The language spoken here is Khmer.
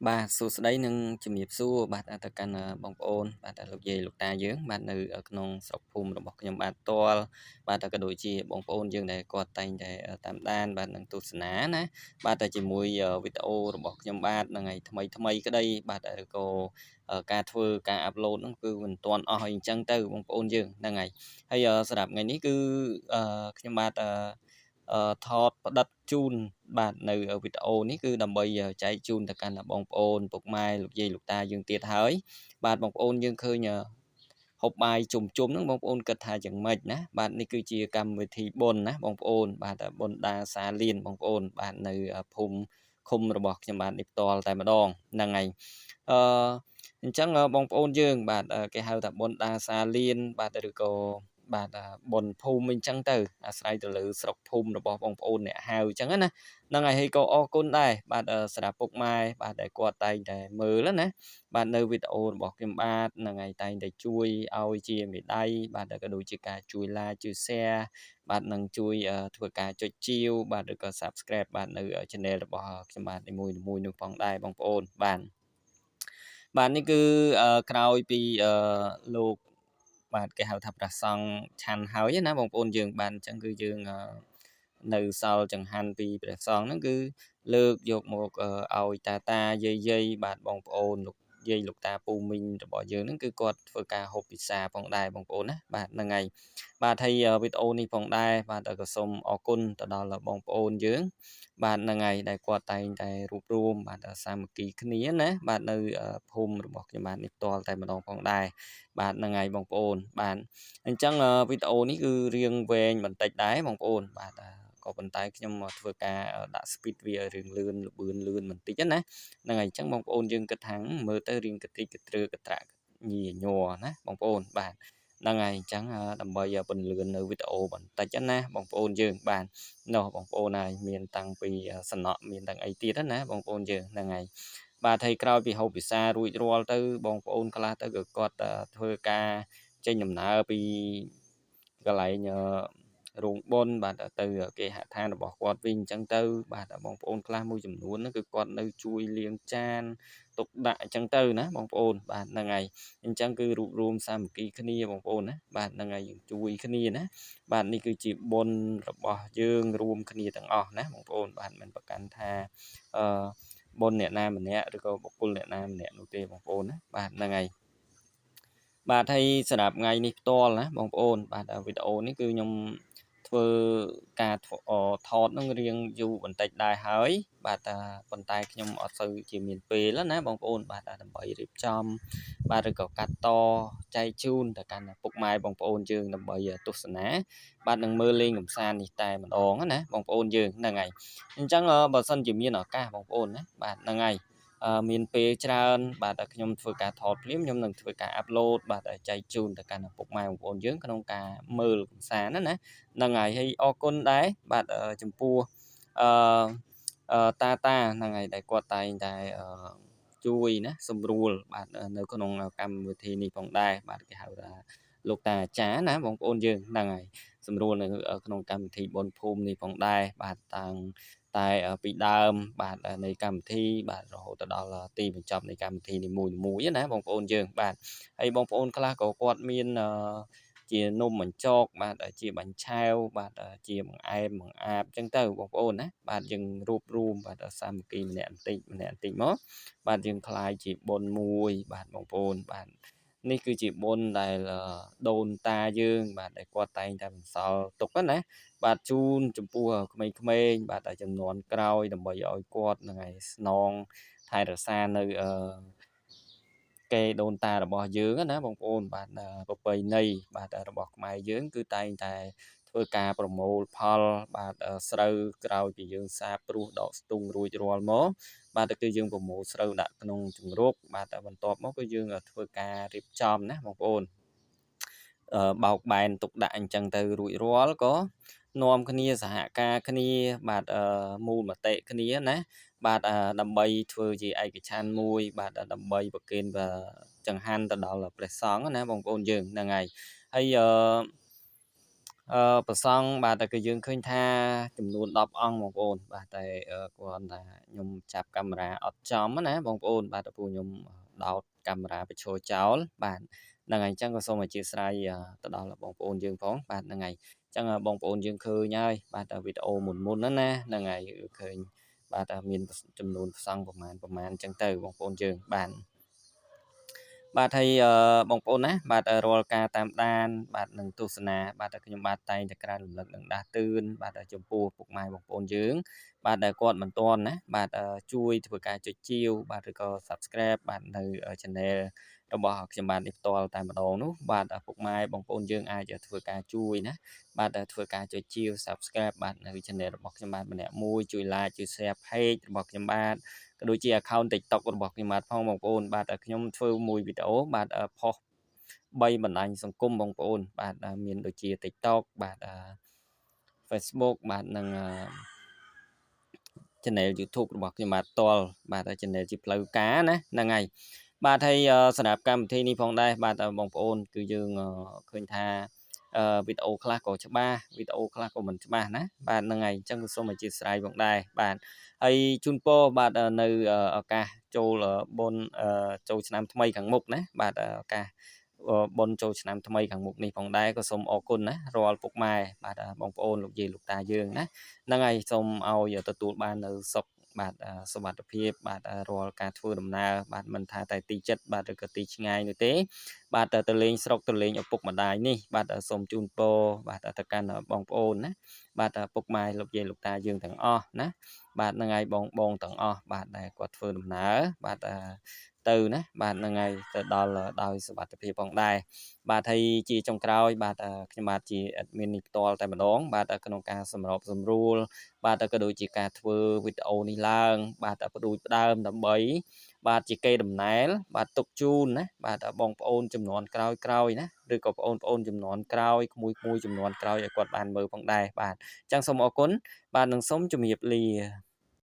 បាទសួស្តីនិងជំរាបសួរបាទទៅកាន់បងប្អូនបាទលោកយាយលោកតាយើងបាទនៅក្នុងស្រុកភូមិរបស់ខ្ញុំបាទផ្ទាល់បាទក៏ដូចជាបងប្អូនយើងដែលគាត់តែងតែតាមដានបាទនឹងទស្សនាណាបាទតែជាមួយវីដេអូរបស់ខ្ញុំបាទនឹងថ្ងៃថ្មីថ្មីក្តីបាទឬក៏ការធ្វើការអាប់ឡូតហ្នឹងគឺមិនទាន់អស់អីអញ្ចឹងទៅបងប្អូនយើងហ្នឹងហើយហើយសម្រាប់ថ្ងៃនេះគឺខ្ញុំបាទថតផ្តិតជូនបាទនៅវីដេអូនេះគឺដើម្បីចែកជូនទៅកាន់បងប្អូនពុកម៉ែលោកយាយលោកតាយើងទៀតហើយបាទបងប្អូនយើងឃើញហូបបាយជុំហ្នឹងបងប្អូនគិតថាយ៉ាងម៉េចណាបាទនេះគឺជាកម្មវិធីបុណ្យណាបងប្អូនបាទបុណ្យដាសាលៀនបងប្អូនបាទនៅភូមិឃុំរបស់ខ្ញុំបាទនេះផ្ទាល់តែម្ដងហ្នឹងហើយអឺអញ្ចឹងបងប្អូនយើងបាទគេហៅថាបុណ្យដាសាលៀនបាទឬក៏បាទបុណ្យភូមិអីចឹងទៅអាស្រ័យទៅលើស្រុកភូមិរបស់បងប្អូនអ្នកហៅអញ្ចឹងណាហ្នឹងហើយហើយក៏អរគុណដែរបាទសម្រាប់ពុកម៉ែបាទដែលគាត់តែងតែមើលណាបាទនៅវីដេអូរបស់ខ្ញុំបាទហ្នឹងហើយតែងតែជួយឲ្យជាមេដៃបាទក៏ដូចជាការជួយ like ជួយ share បាទនឹងជួយធ្វើការចុចជាវបាទឬក៏ Subscribe បាទនៅ Channel របស់ខ្ញុំបាទនីមួយៗនោះផងដែរបងប្អូនបាទនេះគឺក្រោយពីលោកបាទគេហៅថាព្រះសង្ឃឆាន់ហើយណាបងប្អូនយើងបាទអញ្ចឹងគឺយើងនៅសល់ចង្ហាន់ពីព្រះសង្ឃហ្នឹងគឺលើកយកមកឲ្យតាយាយបាទបងប្អូនលោកយាយលោកតាពូមីងរបស់យើងហ្នឹងគឺគាត់ធ្វើការហូបពិសាផងដែរបងប្អូនណាបាទហ្នឹងហើយបាទហើយវីដេអូនេះផងដែរបាទក៏សូមអរគុណទៅដល់បងប្អូនយើងបាទហ្នឹងហើយដែលគាត់តែងតែរួបរวมបាទសាមគ្គីគ្នាណាបាទនៅភូមិរបស់ខ្ញុំបាទនេះផ្ទាល់តែម្ដងផងដែរបាទហ្នឹងហើយបងប្អូនបាទអញ្ចឹងវីដេអូនេះគឺរៀងវែងបន្តិចដែរបងប្អូនបាទក៏ប៉ុន្តែខ្ញុំមកធ្វើការដាក់ speed វារៀងលឿនលឿនបន្តិចណាហ្នឹងហើយអញ្ចឹងបងប្អូនយើងគិតថាមើលទៅរៀងកតិចកត្រឺកត្រាក់ញីញ័រណាបងប្អូនបាទហ្នឹងហើយអញ្ចឹងដើម្បីពន្លឿននៅវីដេអូបន្តិចណាបងប្អូនយើងបាទនោះបងប្អូនហើយមានតាំងពីសំណក់មានទាំងអីទៀតណាបងប្អូនយើងហ្នឹងហើយបាទហើយក្រោយពីហូបពិសារួចរាល់ទៅបងប្អូនខ្លះទៅក៏គាត់ធ្វើការចេញដំណើរពីកន្លែងរោងបុណ្យបាទទៅគេហដ្ឋានរបស់គាត់វិញអញ្ចឹងទៅបាទបងប្អូនខ្លះមួយចំនួនហ្នឹងគឺគាត់នៅជួយលាងចានទុកដាក់អញ្ចឹងទៅណាបងប្អូនបាទហ្នឹងហើយអញ្ចឹងគឺរួបរวมសាមគ្គីគ្នាបងប្អូនណាបាទហ្នឹងហើយយើងជួយគ្នាណាបាទនេះគឺជាបុណ្យរបស់យើងរួមគ្នាទាំងអស់ណាបងប្អូនបាទមិនប្រកាន់ថាអឺបុណ្យអ្នកណាម្នាក់ឬក៏បុគ្គលអ្នកណាម្នាក់នោះទេបងប្អូនណាបាទហ្នឹងហើយបាទហើយសម្រាប់ថ្ងៃនេះផ្ទាល់ណាបងប្អូនបាទវីដេអូនេះគឺខ្ញុំធ្វើការថតនឹងរៀងយូរបន្តិចដែរហើយបាទប៉ុន្តែខ្ញុំអត់សូវជាមានពេលណាបងប្អូនបាទដើម្បីរៀបចំបាទឬក៏កាត់តចែកជូនទៅកាន់ពុកម៉ែបងប្អូនយើងដើម្បីទស្សនាបាទនឹងមើលលេងកំសាន្តនេះតែម្ដងណាបងប្អូនយើងហ្នឹងហើយអញ្ចឹងបើសិនជាមានឱកាសបងប្អូនណាបាទហ្នឹងហើយមានពេលច្រើនបាទខ្ញុំធ្វើការថតភ្លាមខ្ញុំនឹងធ្វើការអាប់ឡូតបាទចែកជូនទៅកាន់ឪពុកម៉ែបងប្អូនយើងក្នុងការមើលកម្សាន្តណាហ្នឹងហើយអរគុណដែរបាទចំពោះអឺតាហ្នឹងហើយដែលគាត់តែងតែជួយណាសម្រួលបាទនៅក្នុងកម្មវិធីនេះផងដែរបាទគេហៅថាលោកតាអាចារ្យណាបងប្អូនយើងហ្នឹងហើយសម្រួលនៅក្នុងកម្មវិធីបុណ្យភូមិនេះផងដែរបាទតាំងតែពីដើមបាទនៃកម្មវិធីបាទរហូតទៅដល់ទីបញ្ចប់នៃកម្មវិធីនីមួយៗណាបងប្អូនយើងបាទហើយបងប្អូនខ្លះក៏គាត់មានជានំបញ្ចុកបាទជាបាញ់ឆែវបាទជាបង្អែមបង្អាបអញ្ចឹងទៅបងប្អូនណាបាទយើងរួបរวมបាទសាមគ្គីម្នាក់បន្តិចមកបាទយើងคล้ายជាបុណ្យមួយបាទបងប្អូនបាទនេះគឺជាបុណ្យដែលដូនតាយើងបាទដែលគាត់តែងតែបន្សល់ទុកណាបាទជូនចំពោះក្មេងៗបាទចំនួនក្រោយដើម្បីឲ្យគាត់នឹងឯស្នងថែរក្សានៅកេរដូនតារបស់យើងណាបងប្អូនបាទប្រពៃណីបាទរបស់ខ្មែរយើងគឺតែងតែធ្វើការប្រមូលផលបាទស្រូវក្រោយពីយើងសាបព្រោះដកស្ទូងរួចរាល់មកបាទគឺយើងប្រមូលស្រូវដាក់ក្នុងជង្រុកបាទបន្ទាប់មកគឺយើងធ្វើការរៀបចំណាបងប្អូនបោកបែនទុកដាក់អញ្ចឹងទៅរួចរាល់ក៏នាំគ្នាសហការគ្នាបាទមូលមតិគ្នាណាបាទដើម្បីធ្វើជាឯកច្ឆន្ទមួយបាទដើម្បីប្រគេនចង្ហាន់ទៅដល់ព្រះសង្ឃណាបងប្អូនយើងហ្នឹងហើយ ប្រសង់បាទតែគឺយើងឃើញថាចំនួន10អង្គបងប្អូនបាទតែគ្រាន់តែខ្ញុំចាប់កាមេរ៉ាអត់ចំណាបងប្អូនបាទតែពួកខ្ញុំដោតកាមេរ៉ាបញ្ឈរចោលបាទហ្នឹងហើយអញ្ចឹងក៏សូមអធិស្ឋានទៅដល់បងប្អូនយើងផងបាទហ្នឹងហើយអញ្ចឹងបងប្អូនយើងឃើញហើយបាទវីដេអូមុនណាហ្នឹងហើយឃើញបាទមានចំនួនប្រសង់ប្រមាណអញ្ចឹងទៅបងប្អូនយើងបាទបាទហើយបងប្អូនណាបាទរាល់ការតាមដានបាទនឹងទស្សនាបាទខ្ញុំបាទតែងតែក្រើនរំលឹកនឹងដាស់តឿនបាទចំពោះពុកម៉ែបងប្អូនយើងបាទដែលគាត់មិនទាន់ណាបាទជួយធ្វើការចុចជាវបាទឬក៏ Subscribe បាទនៅ Channel របស់ខ្ញុំបាទនេះផ្ទាល់តែម្ដងនោះបាទពុកម៉ែបងប្អូនយើងអាចធ្វើការជួយណាបាទធ្វើការចុចជាវ Subscribe បាទនៅ Channel របស់ខ្ញុំបាទម្នាក់មួយជួយ Like ជួយ Share Page របស់ខ្ញុំបាទក៏ដូចជា account TikTok របស់ខ្ញុំបាទផងបងប្អូនបាទខ្ញុំធ្វើមួយវីដេអូបាទផុស3បណ្ដាញសង្គមបងប្អូនបាទមានដូចជា TikTok បាទ Facebook បាទនិង Channel YouTube របស់ខ្ញុំបាទផ្ទាល់បាទ Channel ជាផ្លូវការណាហ្នឹងហើយបាទហើយសម្រាប់កម្មវិធីនេះផងដែរបាទបងប្អូនគឺយើងឃើញថាវីដេអូខ្លះក៏ច្បាស់វីដេអូខ្លះក៏មិនច្បាស់ណាបាទហ្នឹងហើយអញ្ចឹងសូមអធិស្ឋានផងដែរបាទហើយជូនពរបាទនៅឱកាសចូលបុណ្យចូលឆ្នាំថ្មីខាងមុខណាបាទឱកាសបុណ្យចូលឆ្នាំថ្មីខាងមុខនេះផងដែរក៏សូមអរគុណណារាល់ពុកម៉ែបាទបងប្អូនលោកយាយលោកតាយើងណាហ្នឹងហើយសូមឲ្យទទួលបាននៅសុខបាទសុវត្ថិភាពបាទរាល់ការធ្វើដំណើរបាទមិនថាតែទីចិត្តបាទឬក៏ទីឆ្ងាយនោះទេបាទទៅលេងស្រុកទៅលេងឪពុកម្ដាយនេះបាទសូមជូនពរបាទទៅកាន់បងប្អូនណាបាទពុកម៉ែលោកយាយលោកតាយើងទាំងអស់ណាបាទហ្នឹងហើយបងទាំងអស់បាទដែលគាត់ធ្វើដំណើរបាទទៅណាបាទហ្នឹងហើយទៅដល់ដោយសុវត្ថិភាពផងដែរបាទហើយជាចុងក្រោយបាទខ្ញុំបាទជា admin នេះផ្ទាល់តែម្ដងបាទក្នុងការសម្របសម្រួលបាទក៏ដូចជាការធ្វើវីដេអូនេះឡើងបាទផ្ដួចផ្ដើមដើម្បីបាទជាកេរដំណែលបាទទុកជូនណាបាទបងប្អូនចំនួនក្រោយណាឬក៏បងប្អូនចំនួនក្រោយក្មួយចំនួនក្រោយឲ្យគាត់បានមើលផងដែរបាទអញ្ចឹងសូមអរគុណបាទនិងសូមជម្រាបលា